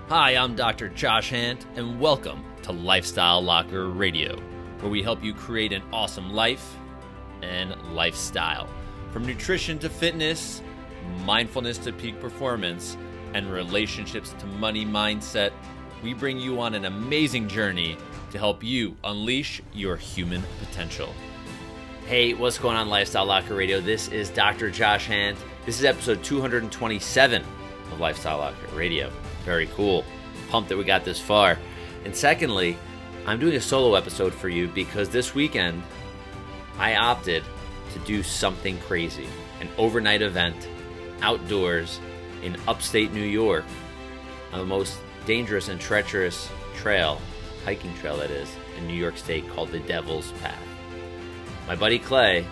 Hi, I'm Dr. Josh Handt, and welcome to Lifestyle Locker Radio, where we help you create an awesome life and lifestyle. From nutrition to fitness, mindfulness to peak performance, and relationships to money mindset, we bring you on an amazing journey to help you unleash your human potential. Hey, what's going on, Lifestyle Locker Radio? This is Dr. Josh Handt. This is episode 227 of Lifestyle Locker Radio. Very cool. Pumped that we got this far. And secondly, I'm doing a solo episode for you because this weekend I opted to do something crazy. An overnight event outdoors in upstate New York on the most dangerous and treacherous trail, hiking trail that is, in New York State called the Devil's Path. My buddy Clay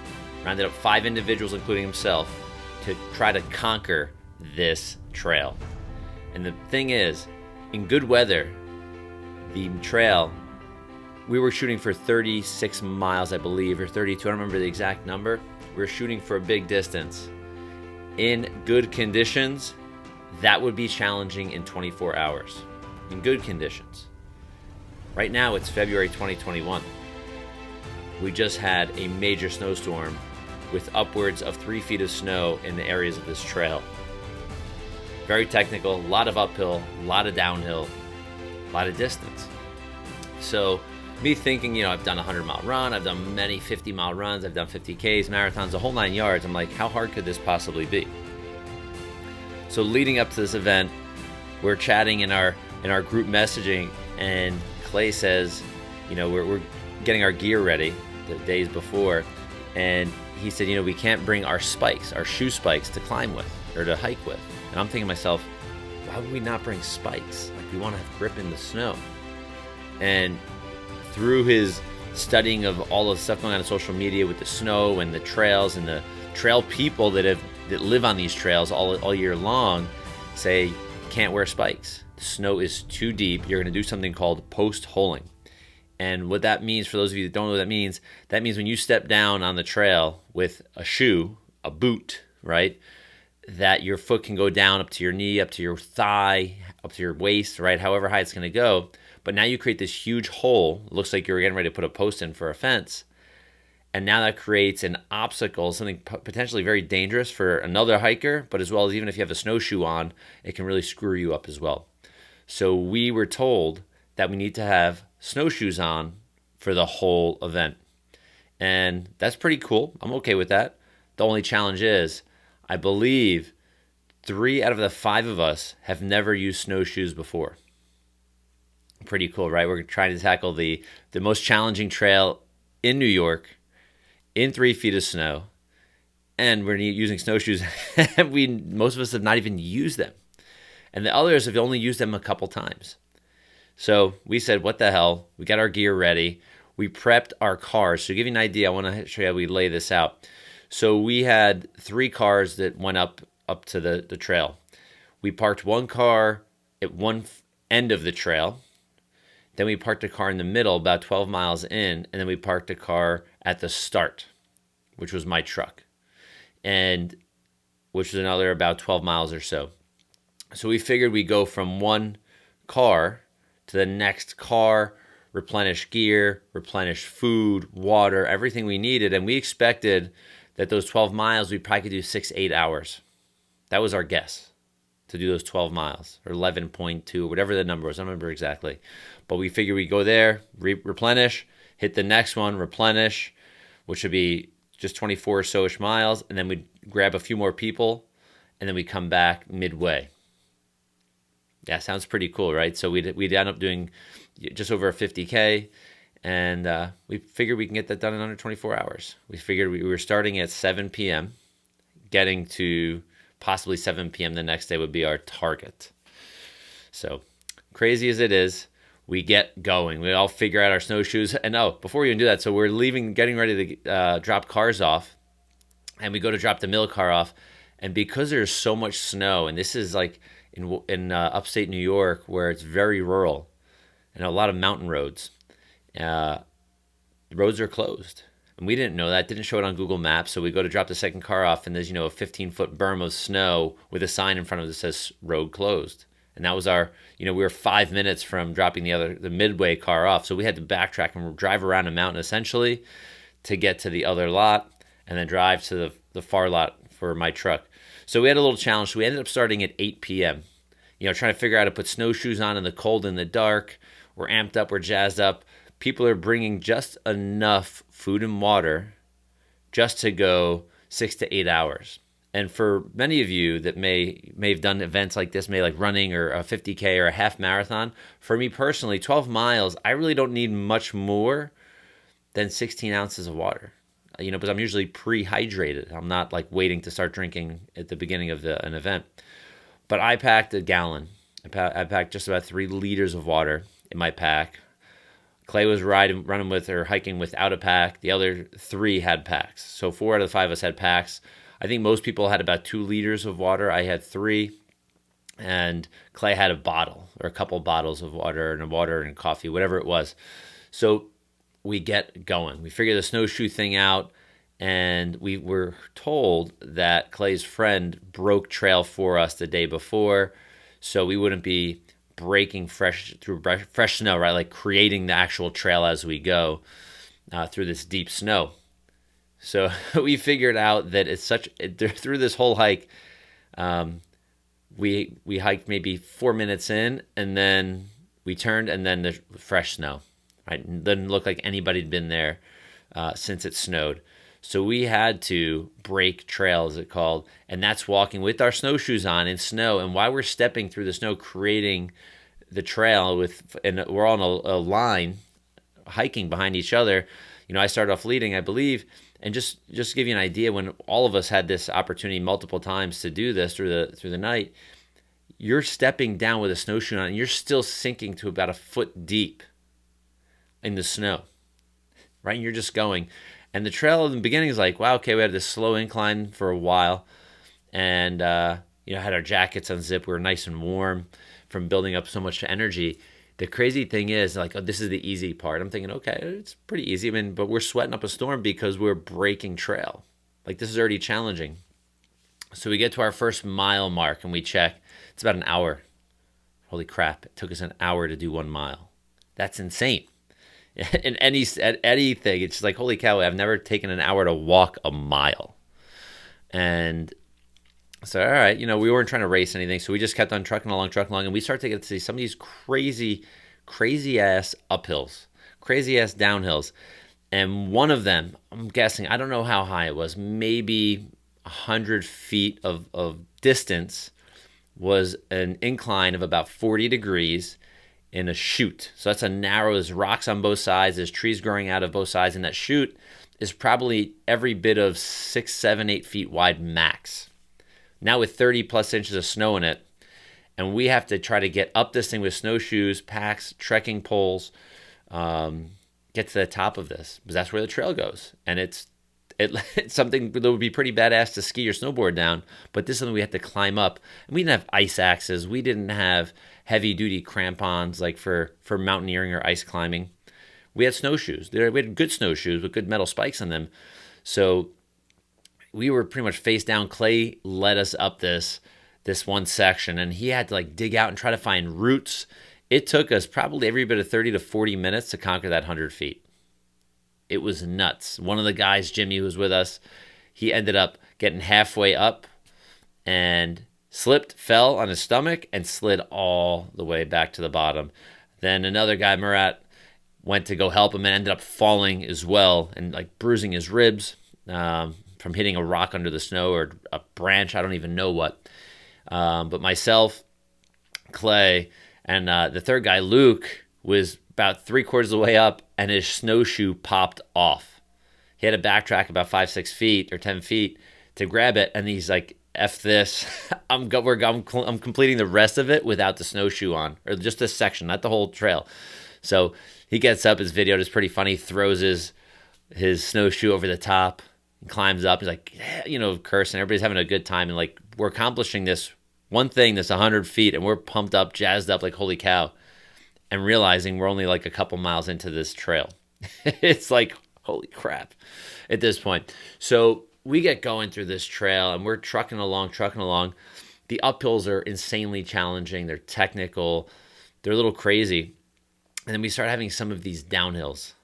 rounded up 5 individuals, including himself, to try to conquer this trail. And the thing is, in good weather, the trail, we were shooting for 36 miles, I believe, or 32, I don't remember the exact number. We were shooting for a big distance. In good conditions, that would be challenging in 24 hours. In good conditions. Right now, it's February 2021. We just had a major snowstorm with upwards of 3 feet of snow in the areas of this trail. Very technical, a lot of uphill, a lot of downhill, a lot of distance. So me thinking, I've done a 100-mile run, I've done many 50-mile runs, I've done 50Ks, marathons, the whole 9 yards. I'm like, how hard could this possibly be? So leading up to this event, we're chatting in our group messaging, and Clay says, we're getting our gear ready the days before, and he said, we can't bring our spikes, our shoe spikes to climb with or to hike with. And I'm thinking to myself, why would we not bring spikes? Like, we want to have grip in the snow. And through his studying of all the stuff going on social media with the snow and the trails and the trail people that live on these trails all year long, say, you can't wear spikes. The snow is too deep. You're going to do something called post-holing. And what that means, for those of you that don't know what that means when you step down on the trail with a shoe, a boot, right, that your foot can go down up to your knee, up to your thigh, up to your waist, right, however high it's going to go. But now you create this huge hole. It looks like you're getting ready to put a post in for a fence. And now that creates an obstacle, something potentially very dangerous for another hiker, but as well as even if you have a snowshoe on, it can really screw you up as well. So we were told that we need to have snowshoes on for the whole event. And that's pretty cool. I'm okay with that. The only challenge is, I believe 3 out of the 5 of us have never used snowshoes before. Pretty cool, right? We're trying to tackle the most challenging trail in New York in 3 feet of snow, and we're using snowshoes. Most of us have not even used them, and the others have only used them a couple times. So we said, what the hell? We got our gear ready. We prepped our cars. So to give you an idea, I want to show you how we lay this out. So we had 3 cars that went up to the trail. We parked one car at one end of the trail. Then we parked a car in the middle, about 12 miles in, and then we parked a car at the start, which was my truck, and which was another about 12 miles or so. So we figured we'd go from one car to the next car, replenish gear, replenish food, water, everything we needed, and we expected that those 12 miles, we probably could do 6-8 hours. That was our guess, to do those 12 miles, or 11.2, whatever the number was. I don't remember exactly. But we figured we'd go there, replenish, hit the next one, replenish, which would be just 24 or so-ish miles, and then we'd grab a few more people, and then we'd come back midway. Yeah, sounds pretty cool, right? So we'd end up doing just over a 50K, and we figured we can get that done in under 24 hours. We figured we were starting at 7 p.m., getting to possibly 7 p.m. the next day would be our target. So crazy as it is, we get going. We all figure out our snowshoes. And before we even do that, so we're leaving, getting ready to drop cars off, and we go to drop the middle car off. And because there's so much snow, and this is like in upstate New York where it's very rural and a lot of mountain roads, the roads are closed. And we didn't know that, didn't show it on Google Maps. So we go to drop the second car off, and there's, a 15-foot berm of snow with a sign in front of it that says road closed. And that was our, we were 5 minutes from dropping the midway car off. So we had to backtrack and drive around a mountain essentially to get to the other lot and then drive to the far lot for my truck. So we had a little challenge. So we ended up starting at 8 p.m., trying to figure out how to put snowshoes on in the cold and the dark. We're amped up, we're jazzed up. People are bringing just enough food and water just to go 6 to 8 hours. And for many of you that may have done events like this, may like running or a 50K or a half marathon, for me personally, 12 miles, I really don't need much more than 16 ounces of water. Because I'm usually pre-hydrated. I'm not like waiting to start drinking at the beginning of an event. But I packed a gallon. I packed just about 3 liters of water in my pack. Clay was running with or hiking without a pack. The other 3 had packs. So 4 out of the 5 of us had packs. I think most people had about 2 liters of water. I had 3. And Clay had a bottle or a couple bottles of water and coffee, whatever it was. So we get going. We figure the snowshoe thing out. And we were told that Clay's friend broke trail for us the day before, so we wouldn't be breaking fresh snow, right? Like creating the actual trail as we go through this deep snow. So we figured out that through this whole hike, we hiked maybe 4 minutes in, and then we turned, and then there's fresh snow. Right? It didn't look like anybody had been there since it snowed. So we had to break trail, as it's called, and that's walking with our snowshoes on in snow. And while we're stepping through the snow, creating the trail and we're on a line, hiking behind each other. I started off leading, I believe, and just to give you an idea, when all of us had this opportunity multiple times to do this through the night, you're stepping down with a snowshoe on, and you're still sinking to about a foot deep in the snow, right? And you're just going. And the trail in the beginning is like, wow, okay, we had this slow incline for a while. And, had our jackets unzipped. We were nice and warm from building up so much energy. The crazy thing is, like, this is the easy part. I'm thinking, okay, it's pretty easy. But we're sweating up a storm because we're breaking trail. Like, this is already challenging. So we get to our first mile mark and we check. It's about an hour. Holy crap. It took us an hour to do 1 mile. That's insane. In anything, it's like, holy cow, I've never taken an hour to walk a mile. And so, all right, we weren't trying to race anything, so we just kept on trucking along, and we started to get to see some of these crazy ass uphills, crazy ass downhills. And one of them, I'm guessing, I don't know how high it was, maybe 100 feet of distance, was an incline of about 40 degrees in a chute. So that's there's rocks on both sides, there's trees growing out of both sides, and that chute is probably every bit of 6, 7, 8 feet wide max. Now with 30 plus inches of snow in it, and we have to try to get up this thing with snowshoes, packs, trekking poles, get to the top of this, because that's where the trail goes. And it's something that would be pretty badass to ski or snowboard down, but this is something we had to climb up. And we didn't have ice axes. We didn't have heavy-duty crampons like for mountaineering or ice climbing. We had snowshoes. We had good snowshoes with good metal spikes on them. So we were pretty much face down. Clay led us up this one section, and he had to like dig out and try to find roots. It took us probably every bit of 30 to 40 minutes to conquer that 100 feet. It was nuts. One of the guys, Jimmy, who was with us, he ended up getting halfway up and slipped, fell on his stomach, and slid all the way back to the bottom. Then another guy, Murat, went to go help him and ended up falling as well and like bruising his ribs from hitting a rock under the snow or a branch. I don't even know what. But myself, Clay, and the third guy, Luke, was about 3/4 of the way up, and his snowshoe popped off. He had to backtrack about 5, 6 feet or 10 feet to grab it, and he's like, F this. I'm completing the rest of it without the snowshoe on, or just this section, not the whole trail. So he gets up, his video is pretty funny, throws his snowshoe over the top, and climbs up, he's like, cursing, everybody's having a good time, and like, we're accomplishing this one thing, this 100 feet, and we're pumped up, jazzed up, like, holy cow, and realizing we're only like a couple miles into this trail. It's like, holy crap at this point. So we get going through this trail, and we're trucking along, The uphills are insanely challenging. They're technical. They're a little crazy. And then we start having some of these downhills.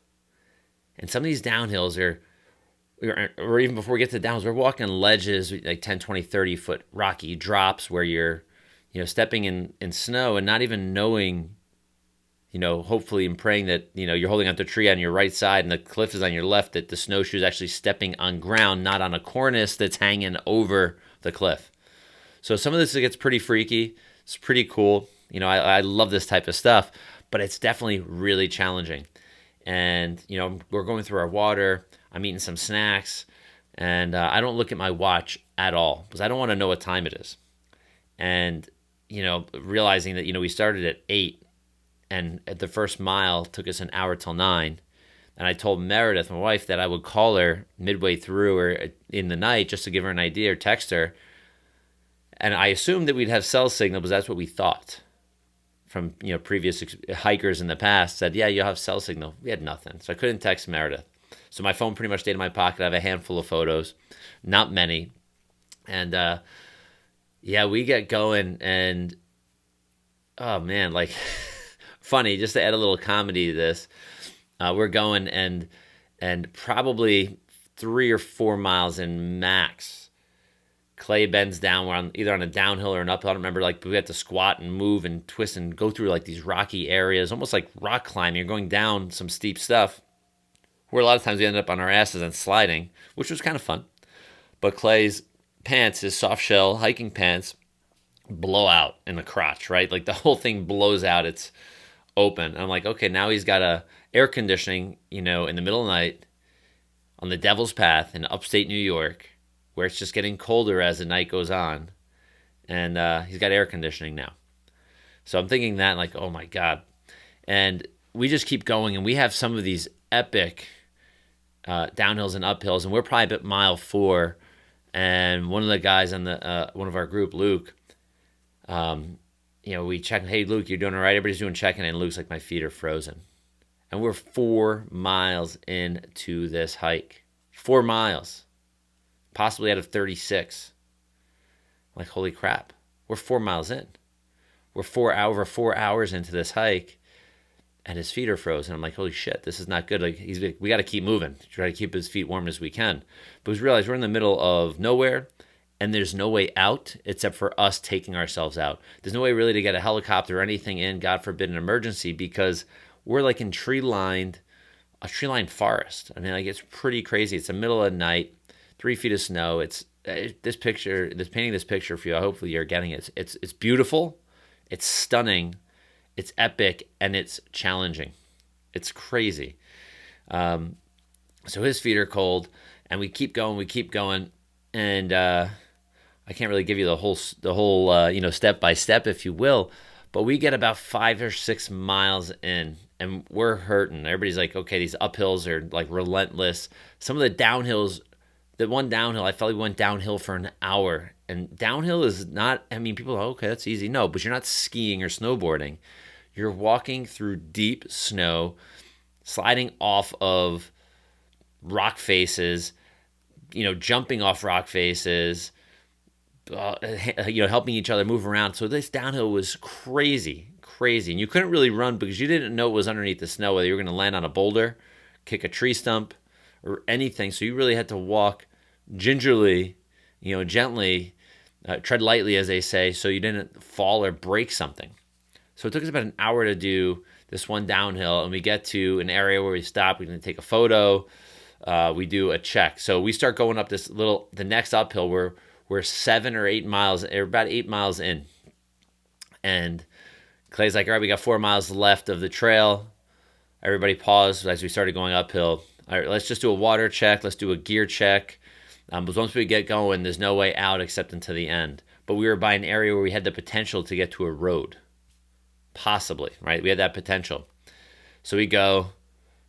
And some of these downhills are, or even before we get to the downhills, we're walking on ledges, like 10, 20, 30 foot rocky drops where you're, stepping in snow and not even knowing, hopefully and praying that, you're holding onto a tree on your right side and the cliff is on your left, that the snowshoe is actually stepping on ground, not on a cornice that's hanging over the cliff. So some of this gets pretty freaky. It's pretty cool. I love this type of stuff, but it's definitely really challenging. And, we're going through our water. I'm eating some snacks. And I don't look at my watch at all because I don't want to know what time it is. And, realizing that, we started at 8 and at the first mile took us an hour till 9. And I told Meredith, my wife, that I would call her midway through or in the night just to give her an idea or text her. And I assumed that we'd have cell signal because that's what we thought from previous hikers in the past said, yeah, you'll have cell signal. We had nothing. So I couldn't text Meredith. So my phone pretty much stayed in my pocket. I have a handful of photos, not many. And we get going and, oh man, like funny, just to add a little comedy to this. We're going and probably 3 or 4 miles in max. Clay bends down. We're either on a downhill or an uphill. I don't remember. Like we had to squat and move and twist and go through like these rocky areas, almost like rock climbing. You're going down some steep stuff, where a lot of times we ended up on our asses and sliding, which was kind of fun. But Clay's pants, his soft shell hiking pants, blow out in the crotch. Right, like the whole thing blows out. It's open. And I'm like, okay, now he's got a air conditioning, in the middle of the night, on the Devil's Path in upstate New York, where it's just getting colder as the night goes on. And he's got air conditioning now. So I'm thinking that, like, oh my God. And we just keep going, and we have some of these epic downhills and uphills, and we're probably at mile 4. And one of the guys on the one of our group, Luke, we check, hey, Luke, you're doing all right? Everybody's doing checking, and Luke's like, my feet are frozen. And we're 4 miles into this hike. 4 miles. Possibly out of 36. I'm like, holy crap. We're 4 miles in. We're over 4 hours into this hike, and his feet are frozen. I'm like, holy shit, this is not good. Like, we got to keep moving. Try to keep his feet warm as we can. But we realized we're in the middle of nowhere, and there's no way out except for us taking ourselves out. There's no way really to get a helicopter or anything in, God forbid, an emergency, because we're like in a tree-lined forest. I mean, like, it's pretty crazy. It's the middle of the night. 3 feet of snow. It's painting this picture for you. Hopefully you're getting it. It's beautiful. It's stunning. It's epic, and it's challenging. It's crazy. So his feet are cold, and we keep going, and I can't really give you the whole step by step, if you will, but we get about 5 or 6 miles in, and we're hurting. Everybody's like, okay, these uphills are like relentless. Some of the downhills. The one downhill, I felt like we went downhill for an hour. And downhill is not, people are, okay, that's easy. No, but you're not skiing or snowboarding. You're walking through deep snow, sliding off of rock faces, jumping off rock faces, helping each other move around. So this downhill was crazy. And you couldn't really run because you didn't know what was underneath the snow, whether you were going to land on a boulder, kick a tree stump, or anything. So you really had to walk gingerly, gently, tread lightly, as they say, so you didn't fall or break something. So it took us about an hour to do this one downhill, and we get to an area where we stop. We can take a photo. We do a check. So we start going up the next uphill. We're 7 or 8 miles, or about 8 miles in. And Clay's like, all right, we got 4 miles left of the trail. Everybody paused as we started going uphill. All right, let's just do a water check. Let's do a gear check. But once we get going, there's no way out except into the end. But we were by an area where we had the potential to get to a road. Possibly, right? We had that potential. So we go.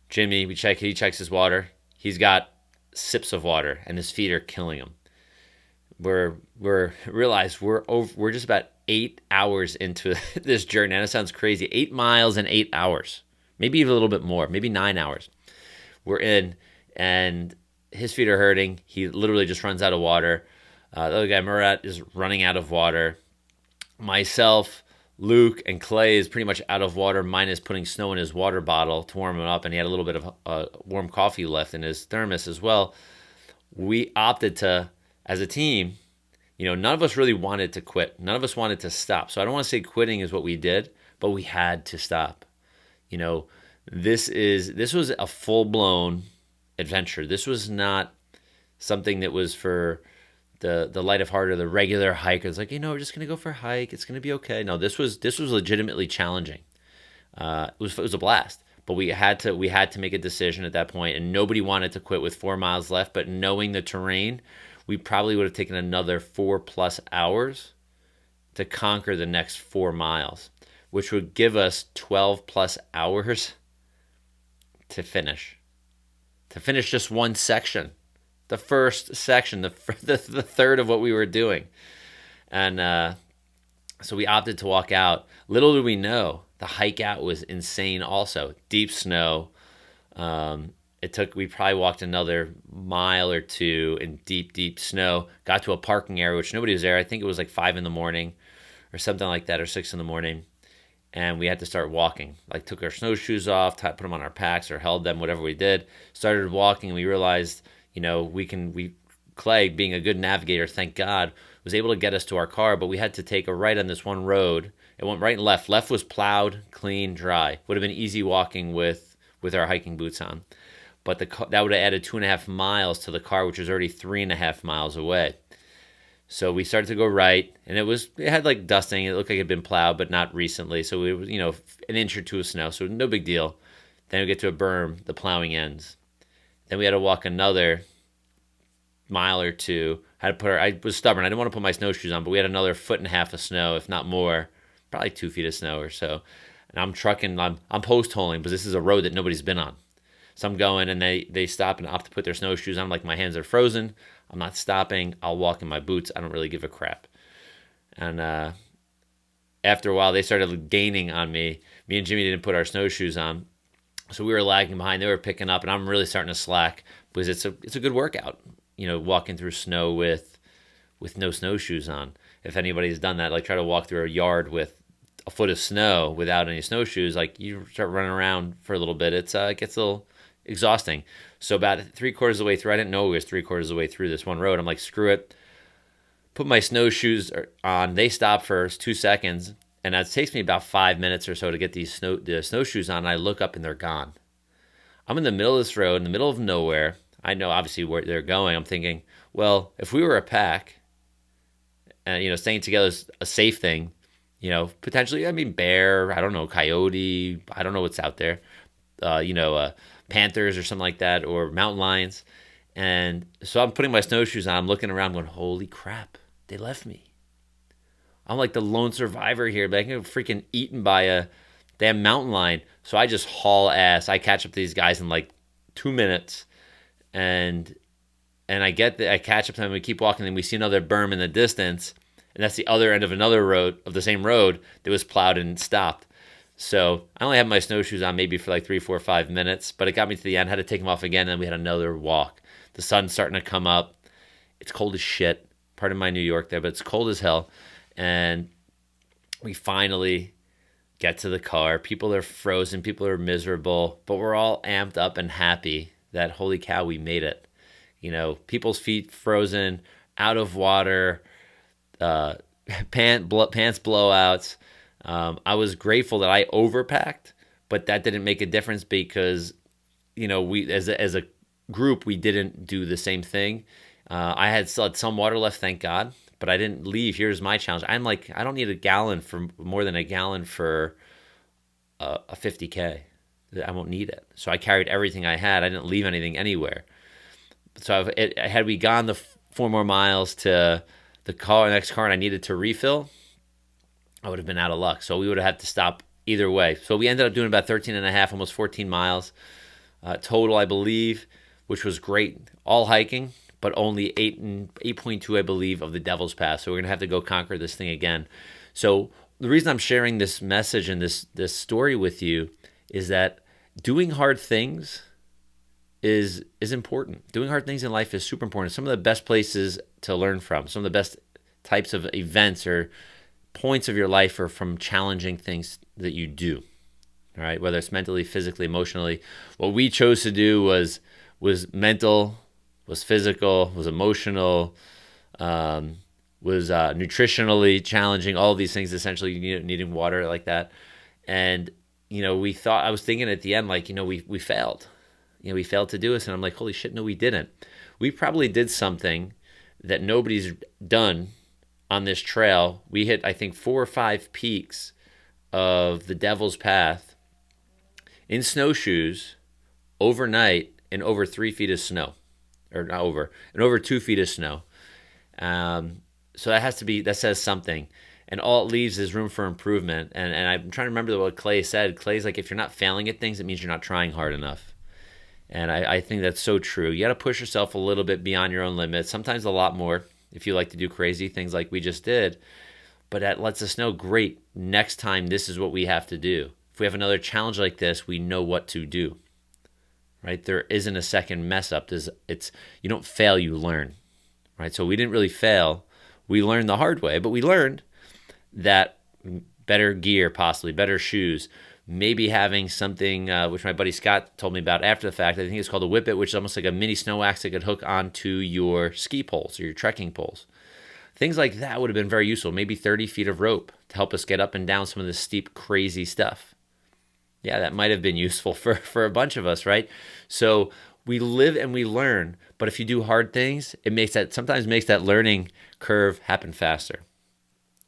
Jimmy, he checks his water. He's got sips of water, and his feet are killing him. Realize we're just about 8 hours into this journey. And it sounds crazy. 8 miles in 8 hours. Maybe even a little bit more. Maybe 9 hours. We're in, and his feet are hurting. He literally just runs out of water. The other guy, Murat, is running out of water. Myself, Luke, and Clay is pretty much out of water, minus putting snow in his water bottle to warm him up, and he had a little bit of warm coffee left in his thermos as well. We opted to, as a team, none of us really wanted to quit. None of us wanted to stop. So I don't want to say quitting is what we did, but we had to stop. You know, this was a full-blown adventure. This was not something that was for the light of heart or the regular hikers. Like, we're just gonna go for a hike. It's gonna be okay. No, this was legitimately challenging. It was a blast, but we had to make a decision at that point, and nobody wanted to quit with 4 miles left. But knowing the terrain, we probably would have taken another 4+ hours to conquer the next 4 miles, which would give us 12+ hours to finish. To finish just one section, the first section, the third of what we were doing. And so we opted to walk out. Little did we know, the hike out was insane also. Deep snow. We probably walked another mile or two in deep, deep snow. Got to a parking area, which nobody was there. I think it was like 5 in the morning or something like that, or 6 in the morning. And we had to start walking. Like, took our snowshoes off, put them on our packs or held them, whatever we did. Started walking, and we realized, Clay, being a good navigator, thank God, was able to get us to our car, but we had to take a right on this one road. It went right and left. Left was plowed, clean, dry. Would have been easy walking with our hiking boots on. But that would have added 2.5 miles to the car, which was already 3.5 miles away. So we started to go right, and it had like dusting. It looked like it had been plowed, but not recently. So it was, an inch or two of snow, so no big deal. Then we get to a berm, the plowing ends. Then we had to walk another mile or two. I was stubborn. I didn't want to put my snowshoes on, but we had another 1.5 foot of snow, if not more, probably 2 feet of snow or so. And I'm trucking, I'm post holing, because this is a road that nobody's been on. So I'm going, and they stop and opt to put their snowshoes on. I'm like, my hands are frozen. I'm not stopping. I'll walk in my boots. I don't really give a crap. And after a while, they started gaining on me. Me and Jimmy didn't put our snowshoes on, so we were lagging behind. They were picking up, and I'm really starting to slack, because it's a good workout. Walking through snow with no snowshoes on. If anybody's done that, like try to walk through a yard with a foot of snow without any snowshoes, like you start running around for a little bit. It gets a little exhausting. So about 3/4 of the way through, I didn't know it was 3/4 of the way through this one road. I'm like, screw it. Put my snowshoes on. They stop for 2 seconds, and it takes me about 5 minutes or so to get the snowshoes on. And I look up, and they're gone. I'm in the middle of this road, in the middle of nowhere. I know obviously where they're going. I'm thinking, well, if we were a pack, and staying together is a safe thing, potentially, bear, I don't know, coyote, I don't know what's out there, panthers or something like that, or mountain lions. And so I'm putting my snowshoes on, I'm looking around going, holy crap, they left me. I'm like the lone survivor here, but I get freaking eaten by a damn mountain lion. So I just haul ass. I catch up to these guys in like 2 minutes, and I catch up to them. We keep walking, and we see another berm in the distance, and that's the other end of another road, of the same road, that was plowed and stopped. So I only had my snowshoes on maybe for like 3, 4, 5 minutes, but it got me to the end. Had to take them off again, and we had another walk. The sun's starting to come up. It's cold as shit. Pardon my New York there, but it's cold as hell. And we finally get to the car. People are frozen. People are miserable, but we're all amped up and happy that, holy cow, we made it. People's feet frozen, out of water, pants blowouts. I was grateful that I overpacked, but that didn't make a difference, because, we as a group, we didn't do the same thing. I had still had some water left, thank God, but I didn't leave. Here's my challenge. I'm like, I don't need more than a gallon for a 50K. I won't need it. So I carried everything I had. I didn't leave anything So had we gone the 4 more miles to the next car, and I needed to refill, I would have been out of luck. So we would have had to stop either way. So we ended up doing about 13 and a half, almost 14 miles total, I believe, which was great. All hiking, but only 8.2, I believe, of the Devil's Pass. So we're going to have to go conquer this thing again. So the reason I'm sharing this message and this story with you is that doing hard things is important. Doing hard things in life is super important. Some of the best places to learn from, some of the best types of events or points of your life are from challenging things that you do. All right, whether it's mentally, physically, emotionally. What we chose to do was mental, was physical, was emotional, was nutritionally challenging. All of these things, essentially, needing water like that. And I was thinking at the end, like, we failed. We failed to do this, and I'm like, holy shit, no, we didn't. We probably did something that nobody's done on this trail. We hit, I think, 4 or 5 peaks of the Devil's Path in snowshoes overnight in over 3 feet of snow, or not over, and over 2 feet of snow. So that says something. And all it leaves is room for improvement. And I'm trying to remember what Clay said. Clay's like, if you're not failing at things, it means you're not trying hard enough. And I think that's so true. You got to push yourself a little bit beyond your own limits, sometimes a lot more if you like to do crazy things like we just did. But that lets us know, great, next time this is what we have to do. If we have another challenge like this, we know what to do, right? There isn't a second mess up. You don't fail, you learn, right? So we didn't really fail. We learned the hard way, but we learned that better gear, possibly better shoes, maybe having something which my buddy Scott told me about after the fact. I think it's called a whippet, which is almost like a mini snow axe that could hook onto your ski poles or your trekking poles. Things like that would have been very useful. Maybe 30 feet of rope to help us get up and down some of the steep, crazy stuff. Yeah, that might have been useful for a bunch of us, right? So we live and we learn, but if you do hard things, sometimes makes that learning curve happen faster.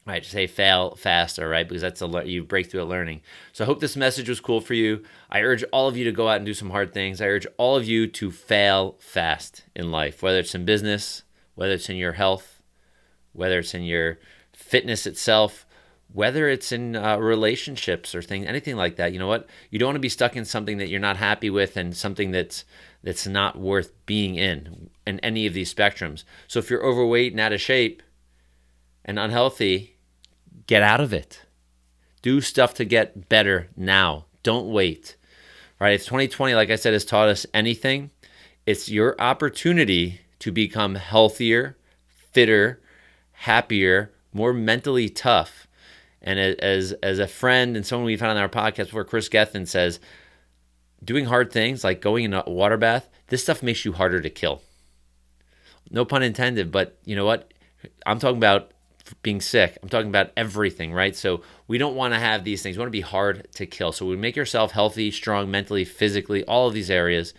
Right, say fail faster, right? Because you break through at learning. So I hope this message was cool for you. I urge all of you to go out and do some hard things. I urge all of you to fail fast in life, whether it's in business, whether it's in your health, whether it's in your fitness itself, whether it's in relationships or anything like that. You know what? You don't want to be stuck in something that you're not happy with and something that's not worth being in any of these spectrums. So if you're overweight and out of shape and unhealthy, get out of it. Do stuff to get better now. Don't wait. Right? If 2020, like I said, has taught us anything, it's your opportunity to become healthier, fitter, happier, more mentally tough. And as a friend and someone we've had on our podcast before, Chris Gethin says, doing hard things like going in a water bath, this stuff makes you harder to kill. No pun intended, but you know what? I'm talking about being sick. I'm talking about everything, right? So we don't want to have these things. We want to be hard to kill. So we make yourself healthy, strong, mentally, physically, all of these areas.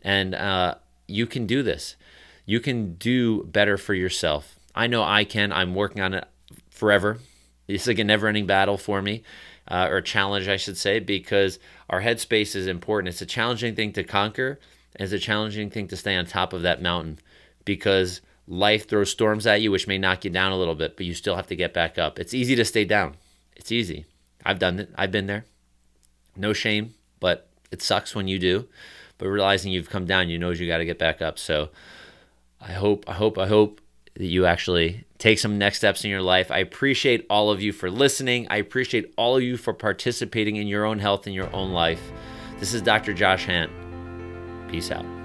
And you can do this. You can do better for yourself. I know I can. I'm working on it forever. It's like a never-ending battle for me, or a challenge, I should say, because our headspace is important. It's a challenging thing to conquer, and it's a challenging thing to stay on top of that mountain, because life throws storms at you, which may knock you down a little bit, but you still have to get back up. It's easy to stay down. It's easy. I've done it. I've been there. No shame, but it sucks when you do. But realizing you've come down, you got to get back up. So I hope that you actually take some next steps in your life. I appreciate all of you for listening. I appreciate all of you for participating in your own health and your own life. This is Dr. Josh Handt. Peace out.